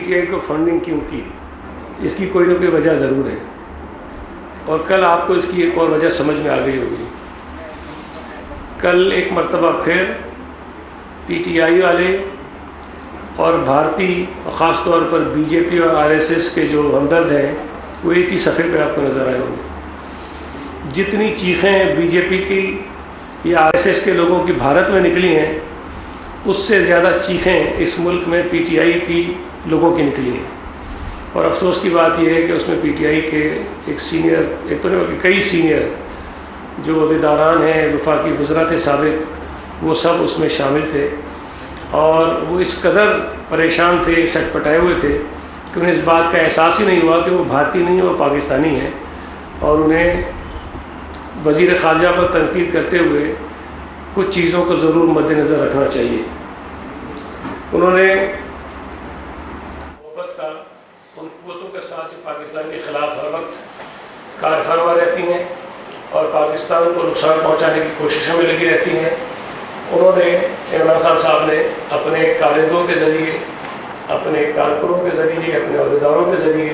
T I کو funding کیوں کی؟ اس کی کوئی نہ کوئی وجہ ضرور ہے، اور کل آپ کو اس کی ایک اور وجہ سمجھ میں آ گئی ہوگی۔ کل ایک مرتبہ پھر پی ٹی آئی والے اور بھارتی، خاص طور پر بی جے پی اور آر ایس ایس کے جو ہمدرد ہیں وہ ایک ہی صفحے پہ آپ کو نظر آئے ہوں گے۔ جتنی چیخیں بی جے پی کی یا آر ایس ایس کے لوگوں کی بھارت میں نکلی ہیں، اس سے زیادہ چیخیں اس ملک میں پی ٹی آئی کی لوگوں کی نکلی ہیں۔ اور افسوس کی بات یہ ہے کہ اس میں پی ٹی آئی کے ایک سینئر، ایک تو نہیں بلکہ کئی سینئر جو عہدیداران ہیں، وفاقی وزراء تھے سابق، وہ سب اس میں شامل تھے، اور وہ اس قدر پریشان تھے، سٹ پٹائے ہوئے تھے کہ انہیں اس بات کا احساس ہی نہیں ہوا کہ وہ بھارتی نہیں، وہ پاکستانی ہیں۔ اور انہیں وزیر خارجہ پر تنقید کرتے ہوئے کچھ چیزوں کو ضرور مد نظر رکھنا چاہیے۔ انہوں نے محبت کا ان قوتوں کے ساتھ جو پاکستان کے خلاف ہر وقت کار فرما رہتی ہیں اور پاکستان کو نقصان پہنچانے کی کوششوں میں لگی رہتی ہیں، انہوں نے، عمران خان صاحب نے اپنے کارندوں کے ذریعے، اپنے کارکنوں کے ذریعے، اپنے عہدیداروں کے ذریعے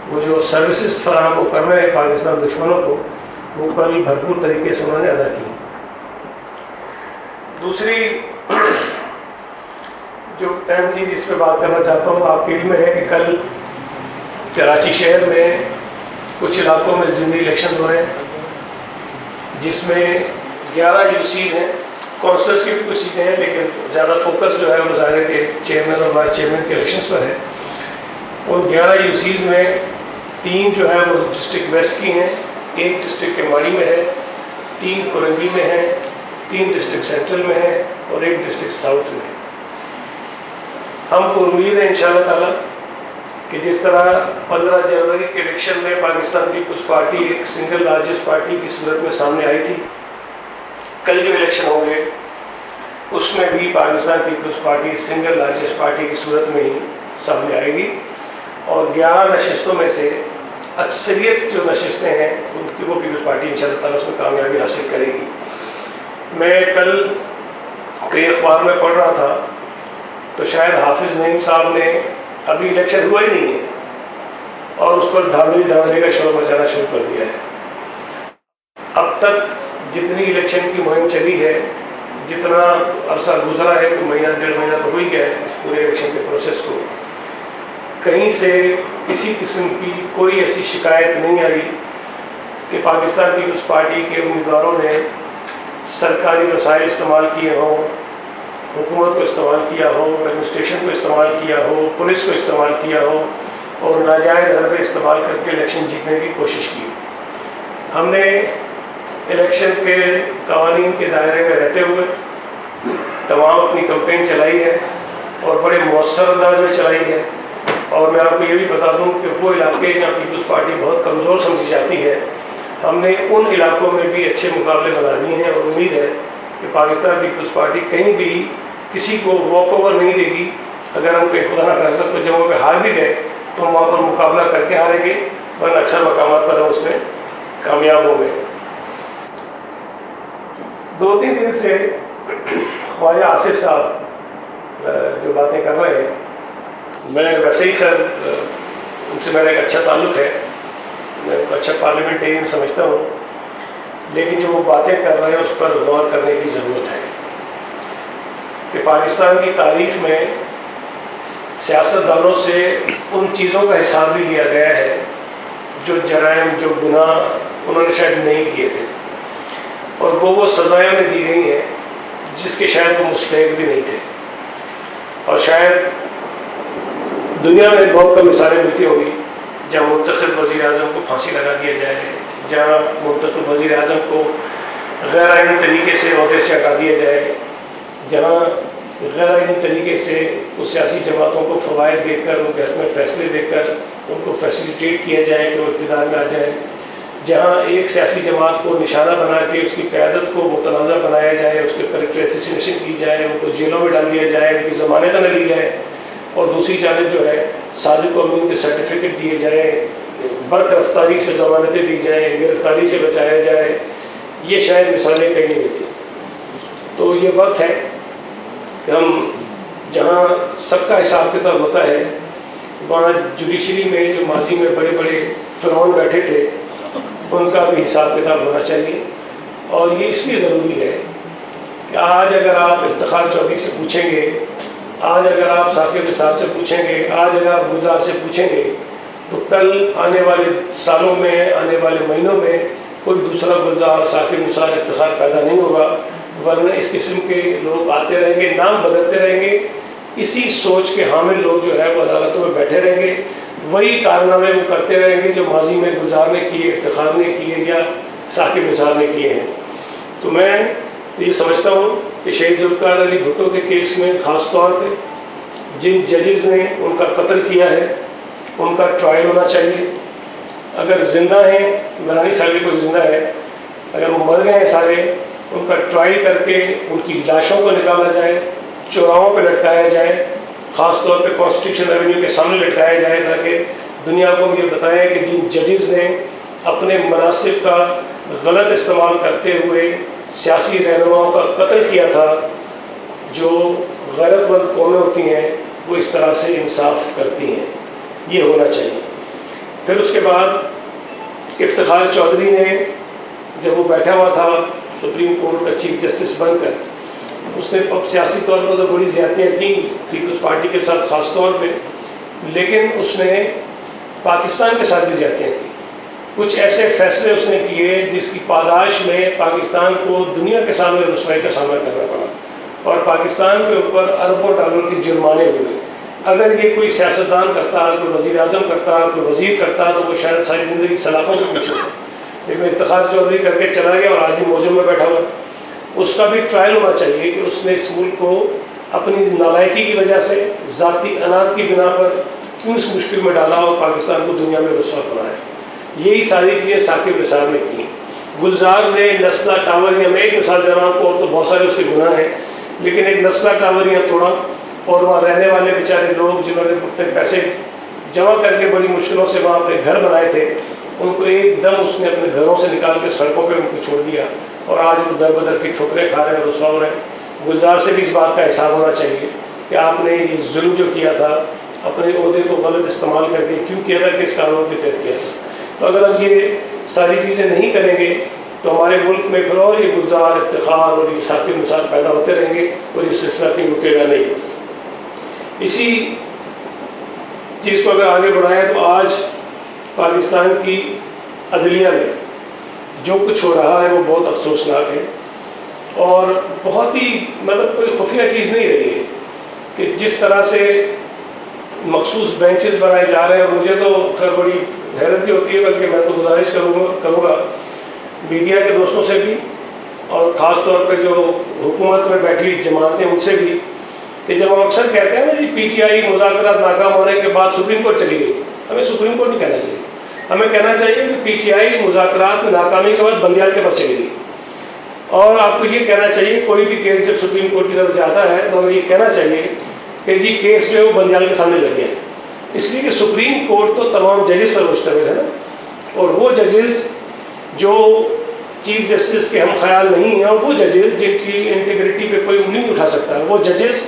وہ جو سروسز فراہم کر رہے ہیں پاکستان دشمنوں کو، وہ کل بھرپور طریقے سے انہوں نے ادا کی۔ دوسری جو اہم چیز جس پہ بات کرنا چاہتا ہوں، آپ کے علم میں ہے کہ کل کراچی شہر میں کچھ علاقوں میں ضمنی الیکشن ہو رہے ہیں، جس میں 11 یو سیز ہیں، کونسلرس کی بھی کچھ سیٹیں ہیں، لیکن زیادہ فوکس جو ہے وہ ظاہر ہے کہ چیئرمین اور وائس چیئرمین کے الیکشنز پر ہے۔ ان 11 یو سیز میں 3 جو ہے وہ ڈسٹرکٹ ویسٹ کی ہیں، 1 ڈسٹرکٹ کیماڑی میں ہے، 3 کورنگی میں ہے، 3 ڈسٹرکٹ سینٹرل میں ہے، اور 1 ڈسٹرکٹ ساؤتھ میں ہے۔ ہم کو امید ہے انشاءاللہ تعالیٰ کہ جس طرح 15 جنوری کے الیکشن میں پاکستان پیپلز پارٹی ایک سنگل لارجسٹ پارٹی کی صورت میں سامنے آئی تھی، کل جو الیکشن ہوں گے اس میں بھی Pakistan Peoples Party single largest party کی صورت میں ہی سامنے آئے گی، اور 11 نشستوں میں سے اکثریت جو نشستیں ہیں ان کی وہ پیپلز پارٹی انشاءاللہ تعالیٰ اس میں کامیابی حاصل کرے گی۔ میں کل کئی اخبار میں پڑھ رہا تھا تو شاید حافظ نعیم صاحب نے، ابھی الیکشن ہوا ہی نہیں ہے اور اس پر دھاندلی کا شور مچانا شروع کر دیا ہے۔ اب تک جتنی الیکشن کی مہم چلی ہے، جتنا عرصہ گزرا ہے، تو مہینہ 1.5 مہینہ تو ہو ہی گیا ہے اس پورے الیکشن کے پروسیس کو، کہیں سے کسی قسم کی کوئی ایسی شکایت نہیں آئی کہ پاکستان پیپلز پارٹی کے امیدواروں نے سرکاری وسائل استعمال کیے ہوں، حکومت کو استعمال کیا ہو، ایڈمنسٹریشن کو استعمال کیا ہو، پولیس کو استعمال کیا ہو، اور ناجائز حربے استعمال کر کے الیکشن جیتنے کی کوشش کی۔ ہم نے الیکشن کے قوانین کے دائرے میں رہتے ہوئے تمام اپنی کمپین چلائی ہے اور بڑے مؤثر انداز میں چلائی ہے، اور میں آپ کو یہ بھی بتا دوں کہ وہ علاقے جہاں پیپلز پارٹی بہت کمزور سمجھی جاتی ہے، ہم نے ان علاقوں میں بھی اچھے مقابلے بنا دیے ہیں، اور امید ہے کہ پاکستان پیپلز پارٹی کہیں بھی کسی کو واک اوور نہیں دے گی۔ اگر ہم کہیں خدا نہ خواستہ کوئی جگہوں پہ ہار بھی گئے تو ہم وہاں پر مقابلہ کر کے ہاریں گے، ورنہ اکثر مقامات پر ہم اس میں کامیاب ہو گئے۔ 2-3 دن سے خواجہ آصف صاحب جو باتیں کر رہے ہیں، میں ویسے ہی خیر ان سے میرا ایک اچھا تعلق ہے، میں اچھا پارلیمنٹیرین سمجھتا ہوں، لیکن جو وہ باتیں کر رہے ہیں اس پر غور کرنے کی ضرورت ہے کہ پاکستان کی تاریخ میں سیاستدانوں سے ان چیزوں کا حساب بھی لیا گیا ہے جو جرائم، جو گناہ انہوں نے شاید نہیں کیے تھے، اور وہ سزائیں انہیں دی گئی ہیں جس کے شاید وہ مستحق بھی نہیں تھے۔ اور شاید دنیا میں بہت کم مثالیں ملتی ہوں گی جہاں منتخب وزیر اعظم کو پھانسی لگا دیا جائے، جہاں منتخب وزیر اعظم کو غیر آئینی طریقے سے عہدے سے ہٹا دیا جائے، جہاں غیر آئینی طریقے سے اس سیاسی جماعتوں کو فوائد دے کر، ان کے حق میں فیصلے دے کر ان کو فیسیلیٹیٹ کیا جائے کہ وہ اقتدار میں آ جائے، جہاں ایک سیاسی جماعت کو نشانہ بنا کے اس کی قیادت کو متنازع بنایا جائے، اس کے کریکٹر اسیسینیشن کی جائے، ان کو جیلوں میں ڈال دیا جائے، ان کی ضمانت نہ لی جائے، اور دوسری جانب جو ہے صادق و امین کے سرٹیفکیٹ دیے جائیں، برق رفتاری سے ضمانتیں دی جائیں، گرفتاری سے بچایا جائے، یہ شاید مثالیں کہیں نہیں تھیں۔ تو یہ وقت ہے کہ ہم جہاں سب کا حساب کتاب ہوتا ہے وہاں جوڈیشری میں جو ماضی میں بڑے بڑے فرعون بیٹھے تھے ان کا بھی حساب کتاب ہونا چاہیے. اور یہ اس لیے ضروری ہے کہ آج اگر آپ افتخار چودھری سے پوچھیں گے، آج اگر آپ ثاقب نثار سے پوچھیں گے، آج اگر آپ گلزار سے پوچھیں گے، تو کل آنے والے سالوں میں، آنے والے مہینوں میں کوئی دوسرا گلزار، ثاقب نثار، افتخار پیدا نہیں ہوگا. ورنہ اس قسم کے لوگ آتے رہیں گے، نام بدلتے رہیں گے، اسی سوچ کے حامل لوگ جو ہے وہ عدالتوں میں بیٹھے رہیں گے، وہی کارنامے وہ کرتے رہیں گے جو ماضی میں گلزار نے کیے، افتخار نے کیے یا ثاقب نثار نے کیے ہیں. تو میں یہ سمجھتا ہوں کہ شہید ذوالفقار علی بھٹو کے کیس میں خاص طور پہ جن ججز نے ان کا قتل کیا ہے ان کا ٹرائل ہونا چاہیے. اگر زندہ ہیں، میرا نہیں خیال کوئی زندہ ہے، اگر وہ مر گئے ہیں سارے، ان کا ٹرائل کر کے ان کی لاشوں کو نکالا جائے، چوراہوں پہ لٹکایا جائے، خاص طور پہ کانسٹیٹیوشن ایونیو کے سامنے لٹکایا جائے، تاکہ دنیا کو یہ بتائیں کہ جن ججز نے اپنے مناصب کا غلط استعمال کرتے ہوئے سیاسی رہنماؤں کا قتل کیا تھا، جو غیرت مند قومیں ہوتی ہیں وہ اس طرح سے انصاف کرتی ہیں. یہ ہونا چاہیے. پھر اس کے بعد افتخار چودھری نے جب وہ بیٹھا ہوا تھا سپریم کورٹ کا چیف جسٹس بن کر، اس نے سیاسی طور پر تو بڑی زیادتیاں کی پیپلز پارٹی کے ساتھ خاص طور پہ، لیکن اس نے پاکستان کے ساتھ بھی زیادتیاں کی. کچھ ایسے فیصلے اس نے کیے جس کی پاداش میں پاکستان کو دنیا کے سامنے رسوائی کا سامنا کرنا پڑا، اور پاکستان کے اوپر اربوں ڈالر کے جرمانے ہوئے. اگر یہ کوئی سیاستدان کرتا، کوئی وزیر اعظم کرتا، کوئی وزیر کرتا، تو وہ شاید ساری زندگی سلاخوں کے پیچھے ہوتا. لیکن افتخار چودھری کر کے چلا گیا اور آج بھی موضوع میں بیٹھا ہوا. اس کا بھی ٹرائل ہونا چاہیے کہ اس نے اس ملک کو اپنی نالائکی کی وجہ سے، ذاتی اناٹ کی بنا پر کیوں اس مشکل میں ڈالا اور پاکستان کو دنیا میں رسوا بنایا. یہی ساری چیزیں ثاقب نثار نے کی. گلزار نے نسلہ ٹاوریاں، میں ایک مثال دے رہا ہوں، اور تو بہت سارے اس کے گناہ ہیں، لیکن ایک نسلہ ٹاوریاں توڑا، اور وہاں رہنے والے بیچارے لوگ جنہوں نے اپنے پیسے جمع کر کے بڑی مشکلوں سے وہاں اپنے گھر بنائے تھے، ان کو ایک دم اس نے اپنے گھروں سے نکال کے سڑکوں پہ ان کو چھوڑ دیا، اور آج وہ در بدر کی ٹھوکریں کھا رہے ہیں، رسوا ہو رہے ہیں. گلزار سے بھی اس بات کا احساس ہونا چاہیے کہ آپ نے یہ ظلم جو کیا تھا، اپنے عہدے کو غلط استعمال کر کے کیوں کیا تھا، کس قانون کے تحت کیا تھا. تو اگر ہم یہ ساری چیزیں نہیں کریں گے تو ہمارے ملک میں پھر اور یہ گلزار، افتخار اور یہ ثاقب نثار پیدا ہوتے رہیں گے اور یہ سلسلہ کہیں رکے گا نہیں. اسی چیز کو اگر آگے بڑھائیں تو آج پاکستان کی عدلیہ میں جو کچھ ہو رہا ہے وہ بہت افسوسناک ہے، اور بہت ہی کوئی خفیہ چیز نہیں رہی ہے کہ جس طرح سے مخصوص بینچز بنائے جا رہے ہیں. اور مجھے تو خیر بڑی حیرت بھی ہوتی ہے، بلکہ میں تو گزارش کروں گا میڈیا کے دوستوں سے بھی، اور خاص طور پہ جو حکومت میں بیٹھی جماعتیں ان سے بھی، کہ جب ہم اکثر کہتے ہیں نا جی پی ٹی آئی مذاکرات ناکام ہونے کے بعد سپریم کورٹ چلی گئی، ہمیں سپریم کورٹ نہیں کہنا چاہیے. ہمیں کہنا چاہیے کہ پی ٹی آئی مذاکرات میں ناکامی کے بعد بندیال کے پاس چلی گئی. اور آپ کو یہ کہنا چاہیے کوئی بھی کیس جب سپریم کورٹ کی طرف جاتا ہے تو ہمیں یہ کہنا چاہیے کہ جی کیس جو ہے وہ بندیال کے سامنے لگ گیا. اس لیے کہ سپریم کورٹ تو تمام ججز پر مشتمل ہے نا، اور وہ ججز جو چیف جسٹس کے ہم خیال نہیں ہیں، اور وہ ججز جن کی انٹیگریٹی پہ کوئی انگلی نہیں اٹھا سکتا، وہ ججز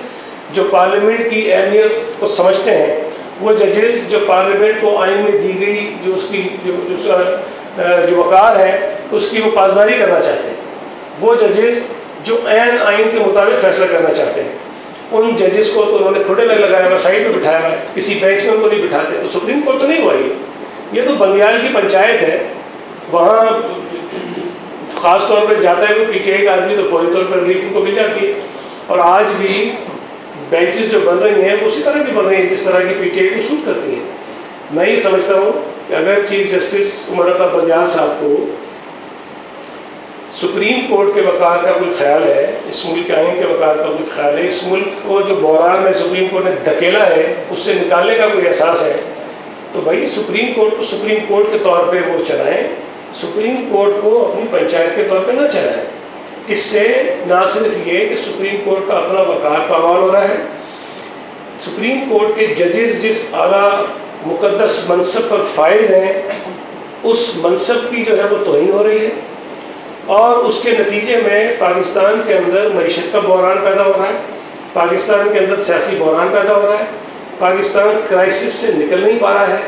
جو پارلیمنٹ کی اہمیت کو سمجھتے ہیں، وہ ججز جو پارلیمنٹ کو آئین میں دی گئی جو اس کی جو وقار ہے اس کی وہ پاسداری کرنا چاہتے ہیں، وہ ججز جو عین آئین کے مطابق فیصلہ کرنا چاہتے ہیں، ان ججز کو تو انہوں نے کھوٹے لگایا ہوا، سائڈ پہ بٹھایا ہوا ہے، کسی بینچ میں ان کو نہیں بٹھاتے. تو سپریم کورٹ تو نہیں ہوا یہ تو بندیال کی پنچایت ہے. وہاں خاص طور پہ جاتا ہے کوئی پی ٹی آئی کا آدمی تو فوری طور پر ریلیف ان کو مل جاتی ہے. اور آج بھی بینچز جو بن رہی ہیں اسی طرح کی بن رہی ہیں جس طرح کی پی ٹی آئی کو سوٹ کرتی ہیں. میں یہ سمجھتا ہوں کہ اگر چیف جسٹس عمر عطا بندیال صاحب کو سپریم کورٹ کے وقار کا کوئی خیال ہے، اس ملک کے آئین کے وقار کا کوئی خیال ہے، اس ملک کو جو بحران میں سپریم کورٹ نے دھکیلا ہے اس سے نکالنے کا کوئی احساس ہے، تو بھائی سپریم کورٹ کو سپریم کورٹ کے طور پہ وہ چلائیں، سپریم کورٹ کو اپنی پنچایت کے طور پہ نہ چلائیں. اس سے نہ صرف یہ کہ سپریم کورٹ کا اپنا وقار پامال ہو رہا ہے، سپریم کورٹ کے ججز جس اعلیٰ مقدس منصب پر فائز ہیں اس منصب کی جو ہے وہ توہین ہو رہی ہے، اور اس کے نتیجے میں پاکستان کے اندر معیشت کا بحران پیدا ہو رہا ہے، پاکستان کے اندر سیاسی بحران پیدا ہو رہا ہے، پاکستان کرائسس سے نکل نہیں پا رہا ہے،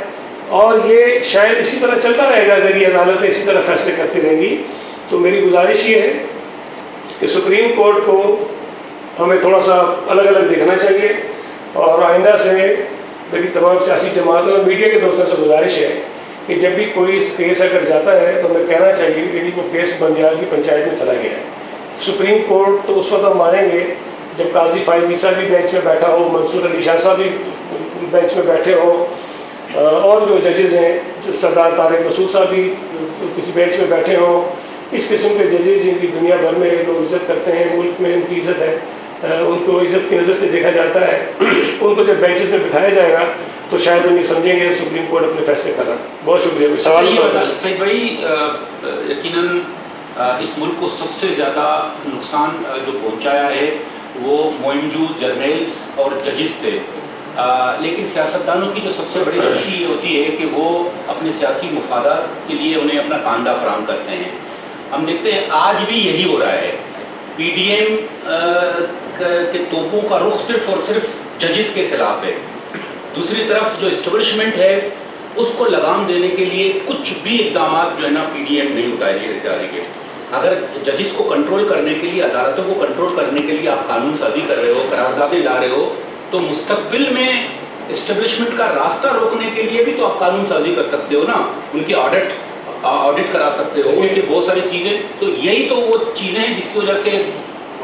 اور یہ شاید اسی طرح چلتا رہے گا اگر یہ عدالتیں اسی طرح فیصلے کرتی رہیں گی. تو میری گزارش یہ ہے کہ سپریم کورٹ کو ہمیں تھوڑا سا الگ الگ دیکھنا چاہیے، اور آئندہ سے میری تمام سیاسی جماعتوں اور میڈیا کے دوستوں سے گزارش ہے کہ جب بھی کوئی کیس اگر جاتا ہے تو ہمیں کہنا چاہیے کہ وہ کیس بندیال کی پنچایت میں چلا گیا ہے. سپریم کورٹ تو اس وقت ہم مانیں گے جب قاضی فائز عیسیٰ بھی بینچ میں بیٹھا ہو، منصور علی شاہ صاحب بھی بینچ میں بیٹھے ہو، اور جو ججز ہیں سردار طارق مسعود صاحب بھی کسی بینچ میں بیٹھے ہوں. اس قسم کے ججز جن کی دنیا بھر میں لوگ عزت کرتے ہیں، ملک میں ان کی عزت ہے، ان کو عزت کی نظر سے دیکھا جاتا ہے، ان کو جب بینچز میں بٹھایا جائے گا تو شاید ہم یہ سمجھیں گے سپریم کورٹ اپنے فیصلے کر رہا ہے. بہت شکریہ. کوئی سوال سعید بھائی، یقیناً اس ملک کو سب سے زیادہ نقصان جو پہنچایا ہے وہ موئنجو جرنیلز اور ججز تھے، لیکن سیاستدانوں کی جو سب سے بڑی غلطی یہ ہوتی ہے کہ وہ اپنے سیاسی مفادات کے لیے انہیں اپنا کاندھا فراہم کرتے ہیں. ہم دیکھتے ہیں آج بھی یہی ہو رہا ہے. پی ڈی ایم کے توپوں کا رخ صرف اور صرف ججز کے خلاف ہے. دوسری طرف جو اسٹیبلشمنٹ ہے اس کو لگام دینے کے لیے کچھ بھی اقدامات جو ہے نا پی ڈی ایم نہیں اٹھائے جا رہی ہے. اگر ججز کو کنٹرول کرنے کے لیے، عدالتوں کو کنٹرول کرنے کے لیے آپ قانون سازی کر رہے ہو، قراردادیں لا رہے ہو، تو مستقبل میں اسٹیبلشمنٹ کا راستہ روکنے کے لیے بھی تو آپ قانون سازی کر سکتے ہو نا، ان کی آڈٹ کرا سکتے ہو، ان کی بہت ساری چیزیں. تو یہی تو وہ چیزیں ہیں جس کی وجہ سے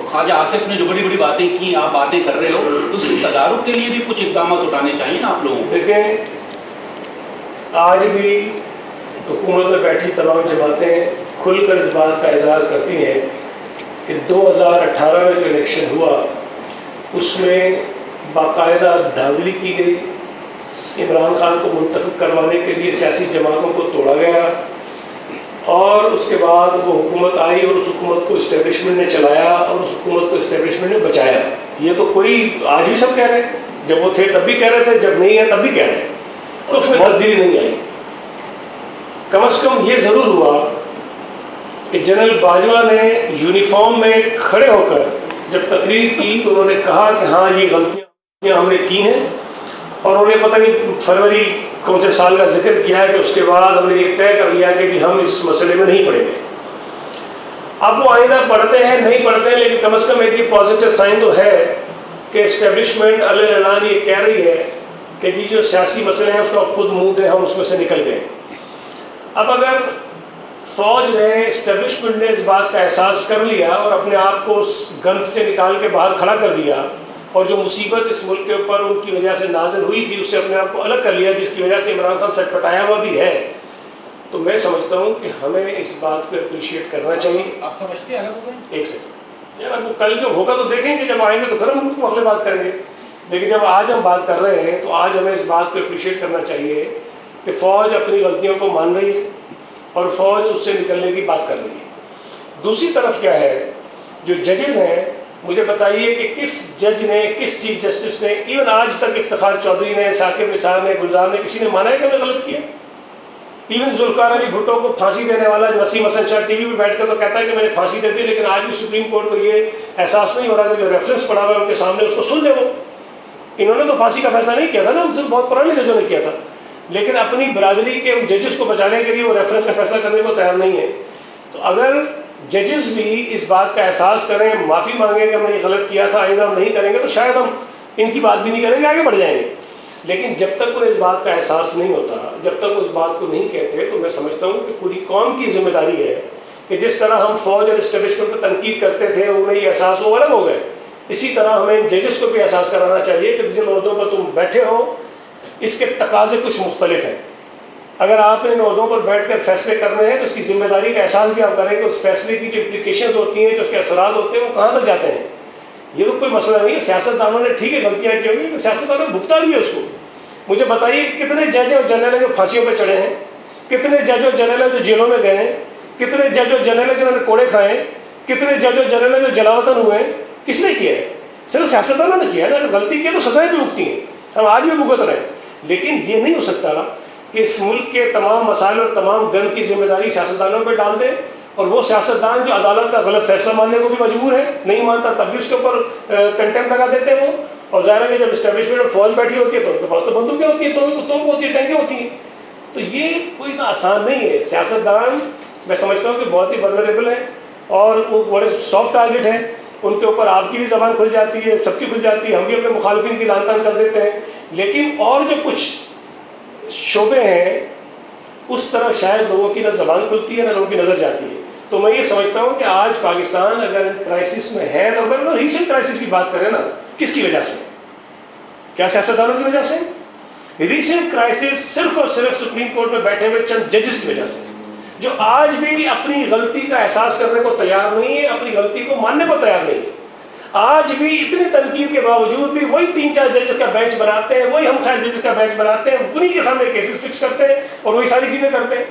خواجہ آصف نے جو بڑی بڑی باتیں کی، آپ باتیں کر رہے ہو، تو اس کی تدارک کے لیے بھی کچھ اقدامات اٹھانے چاہیے نا آپ لوگوں کو. دیکھیں، آج بھی حکومت میں بیٹھی تمام جماعتیں کھل کر اس بات کا اظہار کرتی ہیں کہ 2018 میں جو الیکشن ہوا اس میں باقاعدہ دھاندلی کی گئی، عمران خان کو منتخب کروانے کے لیے سیاسی جماعتوں کو توڑا گیا، اور اس کے بعد وہ حکومت آئی اور اس حکومت کو اسٹیبلشمنٹ نے چلایا اور اس حکومت کو اسٹیبلشمنٹ نے بچایا. یہ تو کوئی آج بھی سب کہہ رہے ہیں، جب وہ تھے تب بھی کہہ رہے تھے، جب نہیں ہے تب بھی کہہ رہے ہیں. اس میں تبدیلی نہیں آئی. کم از کم یہ ضرور ہوا کہ جنرل باجوہ نے یونیفارم میں کھڑے ہو کر جب تقریر کی تو انہوں نے کہا کہ ہاں یہ غلطیاں ہم نے کی ہیں، اور انہوں نے پتہ نہیں فروری کون سے سال کا ذکر کیا ہے کہ اس کے بعد ہم نے یہ طے کر لیا کہ ہم اس مسئلے میں نہیں پڑیں گے. اب وہ آئندہ پڑھتے ہیں نہیں پڑھتے ہیں، لیکن کم از کم ایک پازیٹیو سائن تو ہے کہ اسٹیبلشمنٹ اعلان یہ کہہ رہی ہے کہ جی جو سیاسی مسئلے ہیں اس کا خود منہ دیں، ہم اس میں سے نکل گئے. اب اگر فوج نے، اسٹیبلشمنٹ نے اس بات کا احساس کر لیا اور اپنے آپ کو اس گند سے نکال کے باہر کھڑا کر دیا، اور جو مصیبت اس ملک کے اوپر ان کی وجہ سے نازل ہوئی تھی اس سے اپنے آپ کو الگ کر لیا، جس کی وجہ سے عمران خان سٹ پٹایا ہوا بھی ہے، تو میں سمجھتا ہوں کہ ہمیں اس بات کو اپریشیٹ کرنا چاہیے. آپ سمجھتے ہیں الگ ہو گئے؟ ایک سیکنڈ یار، وہ کل جو ہوگا تو دیکھیں گے، جب آئیں گے تو پھر ہم مسئلے بات کریں گے. لیکن جب آج ہم بات کر رہے ہیں تو آج ہمیں اس بات کو اپریشیٹ کرنا چاہیے کہ فوج اپنی غلطیوں کو مان رہی ہے اور فوج اس سے نکلنے کی بات کر رہی ہے. دوسری طرف کیا ہے، جو ججز ہیں، مجھے بتائیے کہ کس جج نے، کس چیف جسٹس نے، ایون آج تک افتخار چودھری نے، ثاقب نثار نے، گلزار نے، کسی نے مانا ہے کہ ہم نے غلط کیا؟ ایون ذوالفقار علی بھٹو کو پھانسی دینے والا نسیم حسن شاہ ٹی وی پہ بیٹھ کر تو کہتا ہے کہ میں نے پھانسی دے دی، لیکن آج بھی سپریم کورٹ کو یہ احساس نہیں ہو رہا کہ جو ریفرنس پڑا ہوا ہے ان کے سامنے اس کو سن لے. وہ انہوں نے تو پھانسی کا فیصلہ نہیں کیا تھا نا، ان سے بہت پرانے ججوں نے کیا تھا، لیکن اپنی برادری کے ججز کو بچانے کے لیے وہ ریفرنس کا فیصلہ کرنے کو تیار نہیں ہے. تو اگر ججز بھی اس بات کا احساس کریں، معافی مانگیں کہ ہم نے یہ غلط کیا تھا، آئندہ ہم نہیں کریں گے، تو شاید ہم ان کی بات بھی نہیں کریں گے، آگے بڑھ جائیں گے. لیکن جب تک انہیں اس بات کا احساس نہیں ہوتا، جب تک وہ اس بات کو نہیں کہتے، تو میں سمجھتا ہوں کہ پوری قوم کی ذمہ داری ہے کہ جس طرح ہم فوج اور اسٹیبلشمنٹ پہ تنقید کرتے تھے، انہیں یہ احساس وہ الگ ہو گئے، اسی طرح ہمیں ججز کو بھی احساس کرانا چاہیے کہ جن عہدوں پر تم بیٹھے ہو اس کے تقاضے کچھ مختلف ہیں. اگر آپ نے ان عہدوں پر بیٹھ کر فیصلے کرنے ہیں تو اس کی ذمہ داری کا احساس بھی آپ کریں کہ اس فیصلے کی جو امپلیکیشنز ہوتی ہیں، جو اس کے اثرات ہوتے ہیں، وہ کہاں تک جاتے ہیں. یہ تو کوئی مسئلہ نہیں ہے. سیاستدانوں نے ٹھیک ہے غلطیاں کی ہوگی، لیکن سیاستدانوں نے بھگتا بھی ہے اس کو. مجھے بتائیے کتنے جج اور جنرل ہیں جو پھانسیوں پہ چڑھے ہیں، کتنے جج اور جنرل ہیں جو جیلوں میں گئے ہیں، کتنے جج اور جنرل ہیں جنہوں نے کوڑے کھائے ہیں، کتنے جج اور جنرل ہیں جو جلاوطن ہوئے ہیں. کس نے کیا ہے؟ صرف سیاستدانوں نے کیا ہے نا. اگر غلطی کی تو سزائیں بھی بھگتی ہیں، ہم آج بھی بھگت رہے ہیں. لیکن یہ نہیں ہو سکتا کہ اس ملک کے تمام مسائل اور تمام گند کی ذمہ داری سیاستدانوں پہ ڈال دیں، اور وہ سیاستدان جو عدالت کا غلط فیصلہ ماننے کو بھی مجبور ہے، نہیں مانتا تب بھی اس کے اوپر کنٹمپٹ لگا دیتے ہیں، اور ظاہر ہے کہ جب اسٹیبلشمنٹ میں فوج بیٹھی ہوتی ہے تو ان کے پاس تو بندوقیں ہوتی ہیں، توپ ہوتی ہے، ٹینکیں ہوتی ہیں. تو یہ کوئی اتنا آسان نہیں ہے. سیاستدان میں سمجھتا ہوں کہ بہت ہی ولنریبل ہے اور وہ بڑے سافٹ ٹارگیٹ ہیں. ان کے اوپر آپ کی بھی زبان کھل جاتی ہے، سب کی کھل جاتی ہے، ہم بھی اپنے مخالفین کی لعن طعن کر دیتے ہیں. لیکن اور جو کچھ شعبے ہیں اس طرح شاید لوگوں کی نہ زبان کھلتی ہے نہ لوگوں کی نظر جاتی ہے. تو میں یہ سمجھتا ہوں کہ آج پاکستان اگر کرائسس میں ہے، تو اگر ریسنٹ کرائسس کی بات کریں نا، کس کی وجہ سے؟ کیا سیاستدانوں کی وجہ سے؟ ریسنٹ کرائسس صرف اور صرف سپریم کورٹ میں بیٹھے ہوئے چند ججز کی وجہ سے، جو آج بھی اپنی غلطی کا احساس کرنے کو تیار نہیں ہے، اپنی غلطی کو ماننے کو تیار نہیں ہے. آج بھی اتنی تنقید کے باوجود بھی وہی 3-4 ججز کا بینچ بناتے ہیں، وہی ہم خیر ججز کا بینچ بناتے ہیں، انہی کے سامنے کیسز فکس کرتے ہیں اور وہی ساری چیزیں کرتے ہیں.